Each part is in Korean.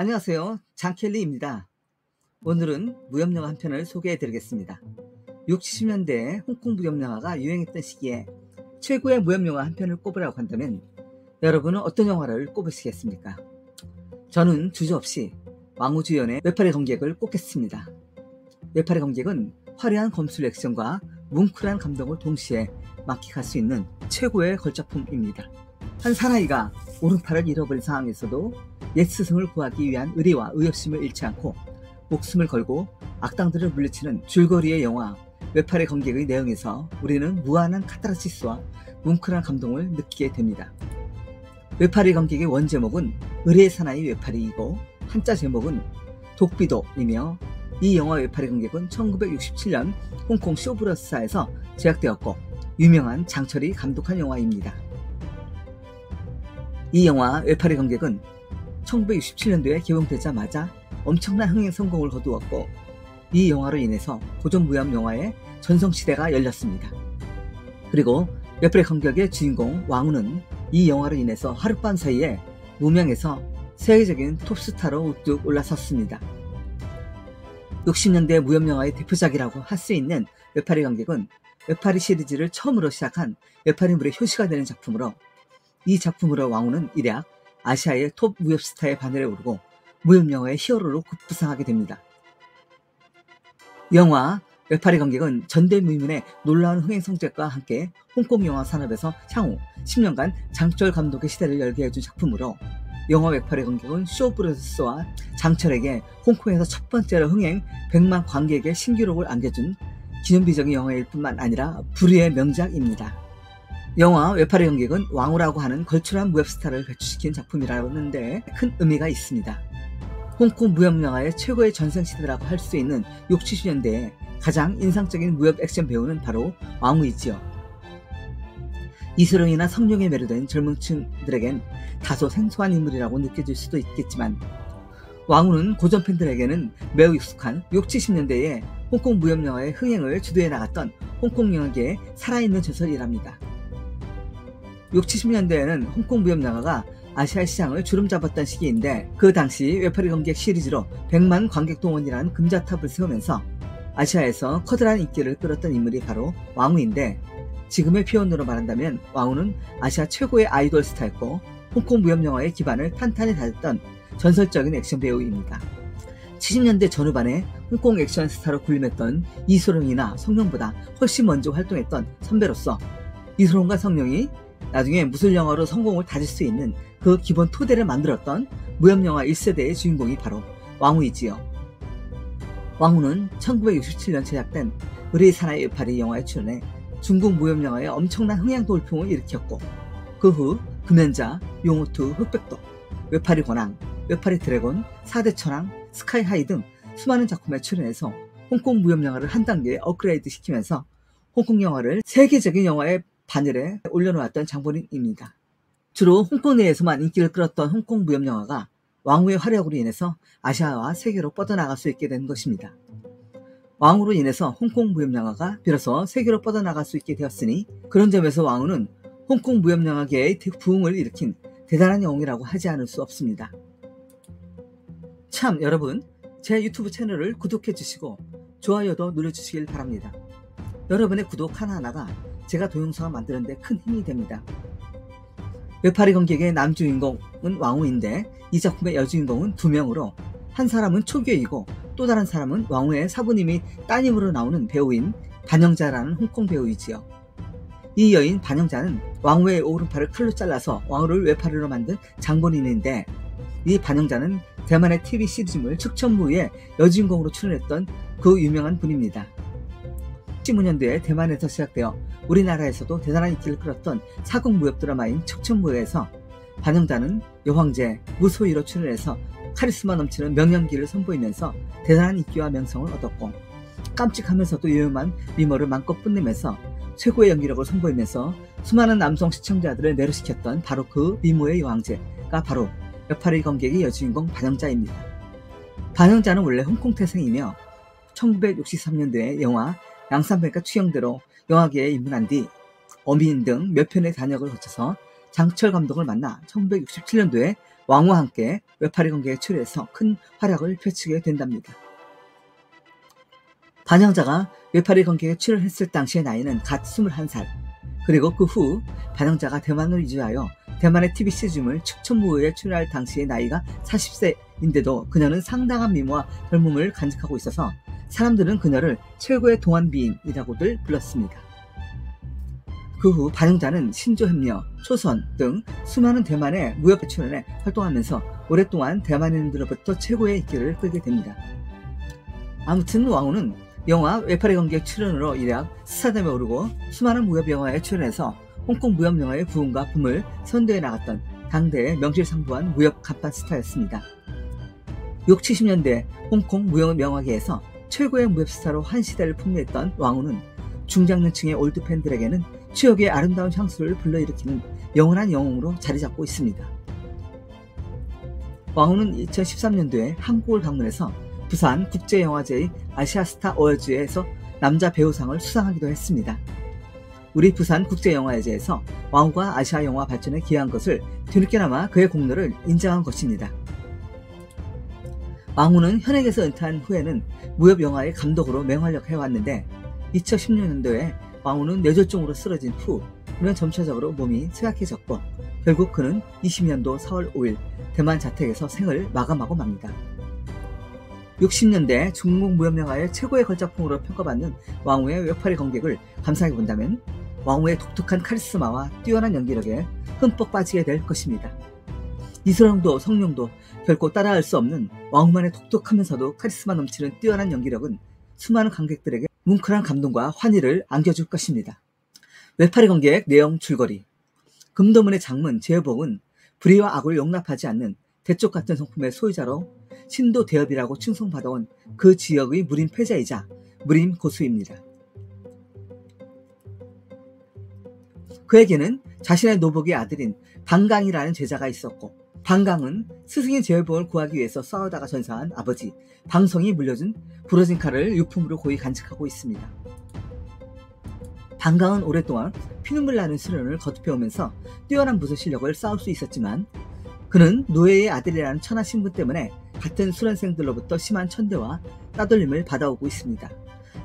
안녕하세요. 장켈리입니다. 오늘은 무협영화 한 편을 소개해 드리겠습니다. 60, 70년대에 홍콩 무협영화가 유행했던 시기에 최고의 무협영화 한 편을 꼽으라고 한다면 여러분은 어떤 영화를 꼽으시겠습니까? 저는 주저없이 왕우주연의 외파리 검객을 꼽겠습니다. 외파리 검객은 화려한 검술 액션과 뭉클한 감동을 동시에 만끽할 수 있는 최고의 걸작품입니다. 한 사나이가 오른팔을 잃어버린 상황에서도 옛 스승을 구하기 위한 의리와 의협심을 잃지 않고 목숨을 걸고 악당들을 물리치는 줄거리의 영화 외파리 검객의 내용에서 우리는 무한한 카타르시스와 뭉클한 감동을 느끼게 됩니다. 외파리 검객의 원제목은 의리의 사나이 외파리이고 한자 제목은 독비도이며 이 영화 외파리 검객은 1967년 홍콩 쇼브러스사에서 제작되었고 유명한 장철이 감독한 영화입니다. 이 영화 외파리 검객은 1967년도에 개봉되자마자 엄청난 흥행 성공을 거두었고 이 영화로 인해서 고전 무협 영화의 전성시대가 열렸습니다. 그리고 외파리 검객의 주인공 왕우는 이 영화로 인해서 하룻밤 사이에 무명에서 세계적인 톱스타로 우뚝 올라섰습니다. 60년대 무협 영화의 대표작이라고 할 수 있는 외파리 검객은 외파리 시리즈를 처음으로 시작한 외파리물의 효시가 되는 작품으로 이 작품으로 왕우는 일약 아시아의 톱 무협 스타의 바늘에 오르고 무협 영화의 히어로로 급부상하게 됩니다. 영화 외파리 검객은 전대미문의 놀라운 흥행 성적과 함께 홍콩 영화 산업에서 향후 10년간 장철 감독의 시대를 열게 해준 작품으로 영화 외파리 검객은 쇼브러스와 장철에게 홍콩에서 첫 번째로 흥행 100만 관객의 신기록을 안겨준 기념비적인 영화일 뿐만 아니라 불후의 명작입니다. 영화 외파리 검객은 왕우라고 하는 걸출한 무협 스타를 배출시킨 작품이라는데 큰 의미가 있습니다. 홍콩 무협 영화의 최고의 전성시대라고 할 수 있는 60, 70년대에 가장 인상적인 무협 액션 배우는 바로 왕우이지요. 이소룡이나 성룡에 매료된 젊은 층들에겐 다소 생소한 인물이라고 느껴질 수도 있겠지만 왕우는 고전 팬들에게는 매우 익숙한 60, 70년대에 홍콩 무협 영화의 흥행을 주도해 나갔던 홍콩 영화계의 살아있는 전설이랍니다. 60, 70년대에는 홍콩 무협 영화가 아시아 시장을 주름잡았던 시기인데 그 당시 외파리 검객 시리즈로 100만 관객 동원이라는 금자탑을 세우면서 아시아에서 커다란 인기를 끌었던 인물이 바로 왕우인데 지금의 표현으로 말한다면 왕우는 아시아 최고의 아이돌 스타였고 홍콩 무협 영화의 기반을 탄탄히 다졌던 전설적인 액션 배우입니다. 70년대 전후반에 홍콩 액션 스타로 군림했던 이소룡이나 성룡보다 훨씬 먼저 활동했던 선배로서 이소룡과 성룡이 나중에 무술 영화로 성공을 다질 수 있는 그 기본 토대를 만들었던 무협 영화 1세대의 주인공이 바로 왕우이지요. 왕우는 1967년 제작된 의리의 사나이 외파리 영화에 출연해 중국 무협 영화의 엄청난 흥행 돌풍을 일으켰고 그 후 금연자, 용호투, 흑백도, 외파리 권왕, 외파리 드래곤, 4대 천왕, 스카이 하이 등 수많은 작품에 출연해서 홍콩 무협 영화를 한 단계 업그레이드 시키면서 홍콩 영화를 세계적인 영화의 바늘에 올려놓았던 장본인입니다. 주로 홍콩 내에서만 인기를 끌었던 홍콩 무협 영화가 왕우의 활약으로 인해서 아시아와 세계로 뻗어나갈 수 있게 된 것입니다. 왕우로 인해서 홍콩 무협 영화가 비로소 세계로 뻗어나갈 수 있게 되었으니 그런 점에서 왕우는 홍콩 무협 영화계의 부흥을 일으킨 대단한 영웅이라고 하지 않을 수 없습니다. 참 여러분, 제 유튜브 채널을 구독해 주시고 좋아요도 눌러주시길 바랍니다. 여러분의 구독 하나하나가 제가 동영상을 만드는 데 큰 힘이 됩니다. 외파리 검객의 남주인공은 왕우인데 이 작품의 여주인공은 2명으로 한 사람은 초교이고 또 다른 사람은 왕우의 사부님이 따님으로 나오는 배우인 반영자라는 홍콩 배우이지요. 이 여인 반영자는 왕우의 오른팔을 칼로 잘라서 왕우를 외파리로 만든 장본인인데 이 반영자는 대만의 TV 시리즈물 측천무의 여주인공으로 출연했던 그 유명한 분입니다. 15년도에 대만에서 시작되어 우리나라에서도 대단한 인기를 끌었던 사국 무협 드라마인 척천무에서 반영자는 여황제, 무소희로 출연해서 카리스마 넘치는 명연기를 선보이면서 대단한 인기와 명성을 얻었고 깜찍하면서도 위험한 미모를 마음껏 뽐내면서 최고의 연기력을 선보이면서 수많은 남성 시청자들을 매료시켰던 바로 그 미모의 여황제가 바로 외파리 검객의 여주인공 반영자입니다. 반영자는 원래 홍콩 태생이며 1963년도에 영화 양산백과 추영대로 영화계에 입문한 뒤 어민 등 몇 편의 단역을 거쳐서 장철 감독을 만나 1967년도에 왕후와 함께 외파리 관계에 출연해서 큰 활약을 펼치게 된답니다. 반영자가 외파리 관계에 출연했을 당시의 나이는 갓 21살, 그리고 그 후 반영자가 대만을 이주하여 대만의 TV 시즌을 축천무후에 출연할 당시의 나이가 40세인데도 그녀는 상당한 미모와 젊음을 간직하고 있어서 사람들은 그녀를 최고의 동안미인이라고들 불렀습니다. 그 후 반영자는 신조협력, 초선 등 수많은 대만의 무협에 출연해 활동하면서 오랫동안 대만인들로부터 최고의 인기를 끌게 됩니다. 아무튼 왕후는 영화 외파리 관계 출연으로 일약 스타덤에 오르고 수많은 무협 영화에 출연해서 홍콩 무협 영화의 부흥과 붐을 선도해 나갔던 당대의 명실상부한 무협 간판 스타였습니다. 60, 70년대 홍콩 무협 영화계에서 최고의 무협 스타로 한 시대를 풍미했던 왕후는 중장년층의 올드 팬들에게는 추억의 아름다운 향수를 불러일으키는 영원한 영웅으로 자리잡고 있습니다. 왕후는 2013년도에 한국을 방문해서 부산 국제영화제의 아시아스타 어워즈에서 남자 배우상을 수상하기도 했습니다. 우리 부산 국제영화제에서 왕후가 아시아 영화 발전에 기여한 것을 뒤늦게나마 그의 공로를 인정한 것입니다. 왕후는 현역에서 은퇴한 후에는 무협 영화의 감독으로 맹활약해왔는데 2016년도에 왕후는 뇌졸중으로 쓰러진 후 그는 점차적으로 몸이 쇠약해졌고 결국 그는 20년도 4월 5일 대만 자택에서 생을 마감하고 맙니다. 60년대 중국 무협영화의 최고의 걸작품으로 평가받는 왕후의 외파리 관객을 감상해 본다면 왕후의 독특한 카리스마와 뛰어난 연기력에 흠뻑 빠지게 될 것입니다. 이수랑도 성룡도 결코 따라할 수 없는 왕후만의 독특하면서도 카리스마 넘치는 뛰어난 연기력은 수많은 관객들에게 뭉클한 감동과 환희를 안겨줄 것입니다. 외파리 관객 내용 줄거리. 금도문의 장문 제여봉은 불의와 악을 용납하지 않는 대쪽 같은 성품의 소유자로 신도 대업이라고 칭송받아온 그 지역의 무림 패자이자 무림 고수입니다. 그에게는 자신의 노복의 아들인 방강이라는 제자가 있었고 방강은 스승인 제여봉을 구하기 위해서 싸우다가 전사한 아버지 방성이 물려준 부러진 칼을 유품으로 고이 간직하고 있습니다. 방강은 오랫동안 피눈물 나는 수련을 거듭해오면서 뛰어난 무술 실력을 쌓을 수 있었지만 그는 노예의 아들이라는 천하 신분 때문에 같은 수련생들로부터 심한 천대와 따돌림을 받아오고 있습니다.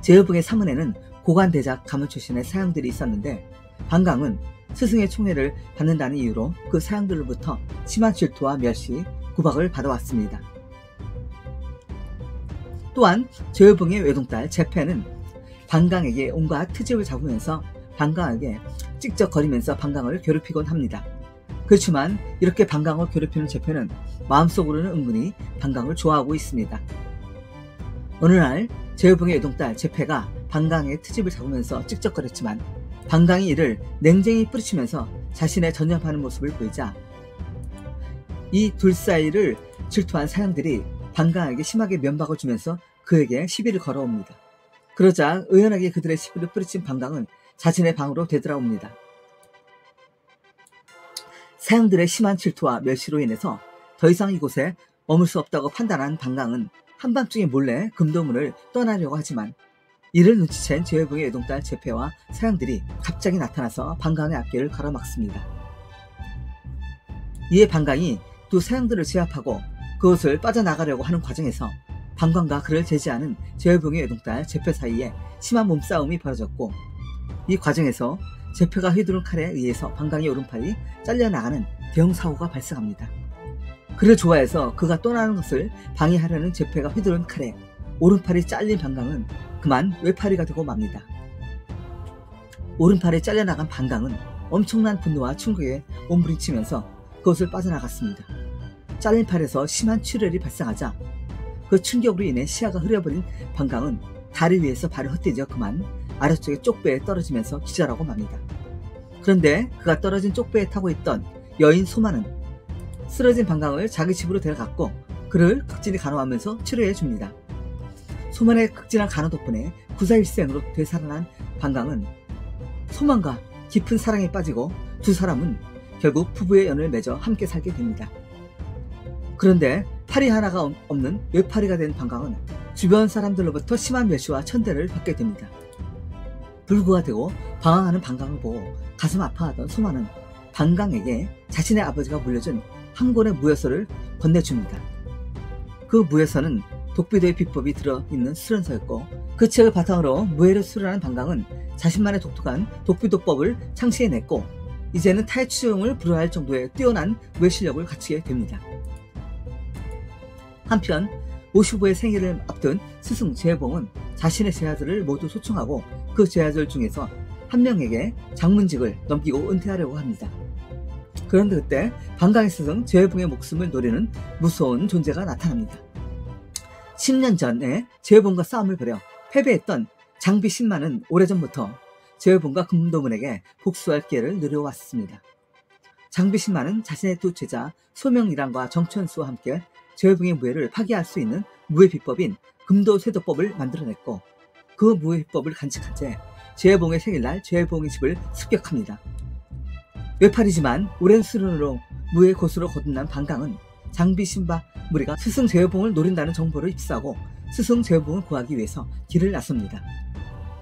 제여봉의 사문에는 고관대작 가문 출신의 사형들이 있었는데 방강은 스승의 총애를 받는다는 이유로 그 사형들로부터 심한 질투와 멸시, 구박을 받아왔습니다. 또한 제여봉의 외동딸 제패는 방강에게 온갖 트집을 잡으면서 방강에게 찍적거리면서 방강을 괴롭히곤 합니다. 그렇지만 이렇게 방강을 괴롭히는 제패는 마음속으로는 은근히 방강을 좋아하고 있습니다. 어느 날 제여봉의 외동딸 제패가 방강의 트집을 잡으면서 찍적거렸지만 방강이 이를 냉정히 뿌리치면서 자신의 전념하는 모습을 보이자 이 둘 사이를 질투한 사형들이 방강에게 심하게 면박을 주면서 그에게 시비를 걸어옵니다. 그러자 의연하게 그들의 시비를 뿌리친 방강은 자신의 방으로 되돌아옵니다. 사형들의 심한 질투와 멸시로 인해서 더 이상 이곳에 머물 수 없다고 판단한 방강은 한밤중에 몰래 금도문을 떠나려고 하지만 이를 눈치챈 제여봉의 외동딸 제패와 사형들이 갑자기 나타나서 방강의 앞길을 가로막습니다. 이에 방강이 두 사형들을 제압하고 그곳을 빠져나가려고 하는 과정에서 방강과 그를 제지하는 제여봉의 외동딸 제패 사이에 심한 몸싸움이 벌어졌고 이 과정에서 제패가 휘두른 칼에 의해서 방강의 오른팔이 잘려나가는 대형 사고가 발생합니다. 그를 좋아해서 그가 떠나는 것을 방해하려는 제패가 휘두른 칼에 오른팔이 잘린 방강은 그만 외파리가 되고 맙니다. 오른팔이 잘려나간 방강은 엄청난 분노와 충격에 몸부림치면서 그것을 빠져나갔습니다. 잘린 팔에서 심한 출혈이 발생하자 그 충격으로 인해 시야가 흐려버린 방강은 다리 위에서 발을 헛디뎌 그만 아래쪽의 쪽배에 떨어지면서 기절하고 맙니다. 그런데 그가 떨어진 쪽배에 타고 있던 여인 소마는 쓰러진 방강을 자기 집으로 데려갔고 그를 극진히 간호하면서 치료해 줍니다. 소만의 극진한 간호 덕분에 구사일생으로 되살아난 방강은 소만과 깊은 사랑에 빠지고 두 사람은 결국 부부의 연을 맺어 함께 살게 됩니다. 그런데 팔이 하나가 없는 외파리가 된 방강은 주변 사람들로부터 심한 멸시와 천대를 받게 됩니다. 불구가 되고 방황하는 방강을 보고 가슴 아파하던 소만은 방강에게 자신의 아버지가 물려준 한 권의 무효서를 건네줍니다. 그 무효서는 독비도의 비법이 들어있는 수련서였고, 그 책을 바탕으로 무예를 수련한 방강은 자신만의 독특한 독비도법을 창시해냈고, 이제는 타의 추종을 불허할 정도의 뛰어난 무예 실력을 갖추게 됩니다. 한편 55의 생일을 앞둔 스승 제봉은 자신의 제자들을 모두 초청하고 그 제자들 중에서 한 명에게 장문직을 넘기고 은퇴하려고 합니다. 그런데 그때 방강의 스승 제봉의 목숨을 노리는 무서운 존재가 나타납니다. 10년 전에 제봉과 싸움을 벌여 패배했던 장비 신마는 오래전부터 제봉과 금도문에게 복수할 기회를 누려왔습니다. 장비 신마는 자신의 두 제자 소명이랑과 정천수와 함께 제봉의 무예를 파괴할 수 있는 무예 비법인 금도쇄도법을 만들어냈고, 그 무예 비법을 간직한 채 제봉의 생일날 제봉의 집을 습격합니다. 외팔이지만 오랜 수련으로 무예 고수로 거듭난 방강은 장비 신바 무리가 스승 제봉을 노린다는 정보를 입수하고 스승 제봉을 구하기 위해서 길을 나섭니다.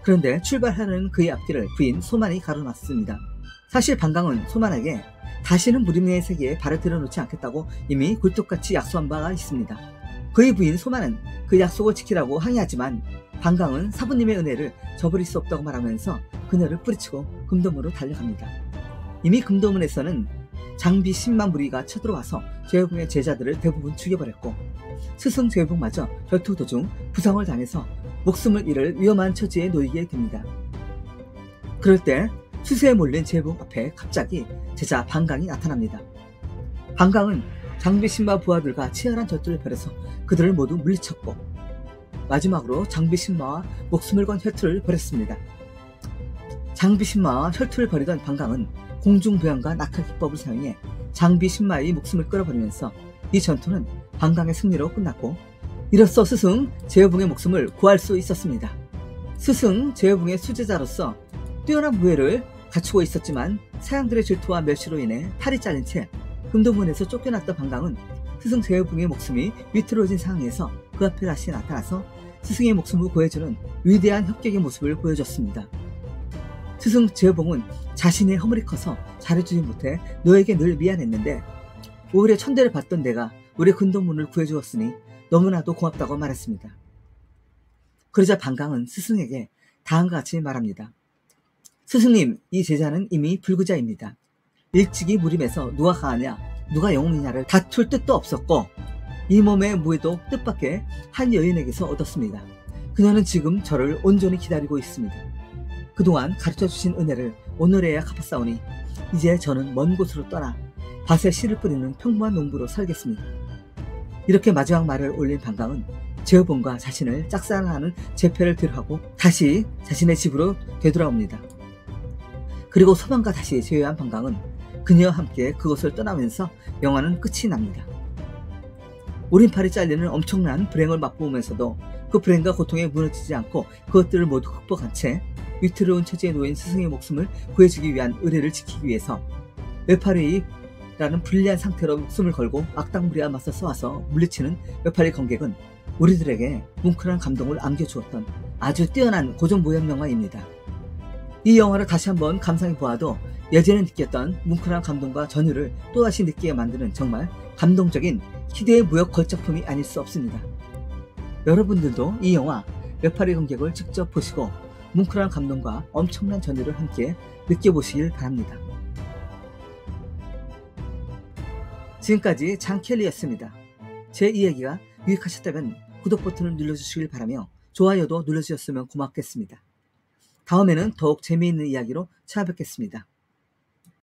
그런데 출발하는 그의 앞길을 부인 소만이 가로막습니다. 사실 방강은 소만에게 다시는 무림의 세계에 발을 들여놓지 않겠다고 이미 굴뚝같이 약속한 바가 있습니다. 그의 부인 소만은 그 약속을 지키라고 항의하지만 방강은 사부님의 은혜를 저버릴 수 없다고 말하면서 그녀를 뿌리치고 금도문으로 달려갑니다. 이미 금도문에서는 장비 10만 무리가 쳐들어와서 제봉의 제자들을 대부분 죽여버렸고, 스승 제봉마저 결투 도중 부상을 당해서 목숨을 잃을 위험한 처지에 놓이게 됩니다. 그럴 때 수세에 몰린 제봉 앞에 갑자기 제자 방강이 나타납니다. 방강은 장비 신마 부하들과 치열한 전투를 벌여서 그들을 모두 물리쳤고, 마지막으로 장비 신마와 목숨을 건 혈투를 벌였습니다. 장비 신마와 혈투를 벌이던 방강은 공중부양과 낙하 기법을 사용해 장비 신마의 목숨을 끌어버리면서 이 전투는 방강의 승리로 끝났고, 이로써 스승 제봉의 목숨을 구할 수 있었습니다. 스승 제봉의 수제자로서 뛰어난 무예를 갖추고 있었지만 사양들의 질투와 멸시로 인해 팔이 잘린 채 금도문에서 쫓겨났던 방강은 스승 제봉의 목숨이 위태로워진 상황에서 그 앞에 다시 나타나서 스승의 목숨을 구해주는 위대한 협격의 모습을 보여줬습니다. 스승 제봉은 자신의 허물이 커서 잘해주지 못해 너에게 늘 미안했는데 오히려 천대를 받던 내가 우리 금도문을 구해주었으니 너무나도 고맙다고 말했습니다. 그러자 방강은 스승에게 다음과 같이 말합니다. 스승님, 이 제자는 이미 불구자입니다. 일찍이 무림에서 누가 강하냐, 누가 영웅이냐를 다툴 뜻도 없었고, 이 몸의 무예도 뜻밖의 한 여인에게서 얻었습니다. 그녀는 지금 저를 온전히 기다리고 있습니다. 그동안 가르쳐주신 은혜를 오늘에야 갚았사오니 이제 저는 먼 곳으로 떠나 밭에 씨를 뿌리는 평범한 농부로 살겠습니다. 이렇게 마지막 말을 올린 방강은 제어봉과 자신을 짝사랑하는 제패를 들하고 다시 자신의 집으로 되돌아옵니다. 그리고 소망과 다시 재회한 방강은 그녀와 함께 그곳을 떠나면서 영화는 끝이 납니다. 오른팔이 잘리는 엄청난 불행을 맛보면서도 그 불행과 고통에 무너지지 않고 그것들을 모두 극복한 채 위태로운 처지에 놓인 스승의 목숨을 구해주기 위한 의례를 지키기 위해서 외팔이라는 불리한 상태로 목숨을 걸고 악당무리와 맞서 싸워서 물리치는 외팔이 검객은 우리들에게 뭉클한 감동을 안겨주었던 아주 뛰어난 고전무협 영화입니다. 이 영화를 다시 한번 감상해 보아도 예전에 느꼈던 뭉클한 감동과 전율을 또다시 느끼게 만드는 정말 감동적인 희대의 무협 걸작품이 아닐 수 없습니다. 여러분들도 이 영화 외팔이 검객을 직접 보시고 뭉클한 감동과 엄청난 전율을 함께 느껴보시길 바랍니다. 지금까지 장켈리였습니다. 제 이야기가 유익하셨다면 구독 버튼을 눌러주시길 바라며 좋아요도 눌러주셨으면 고맙겠습니다. 다음에는 더욱 재미있는 이야기로 찾아뵙겠습니다.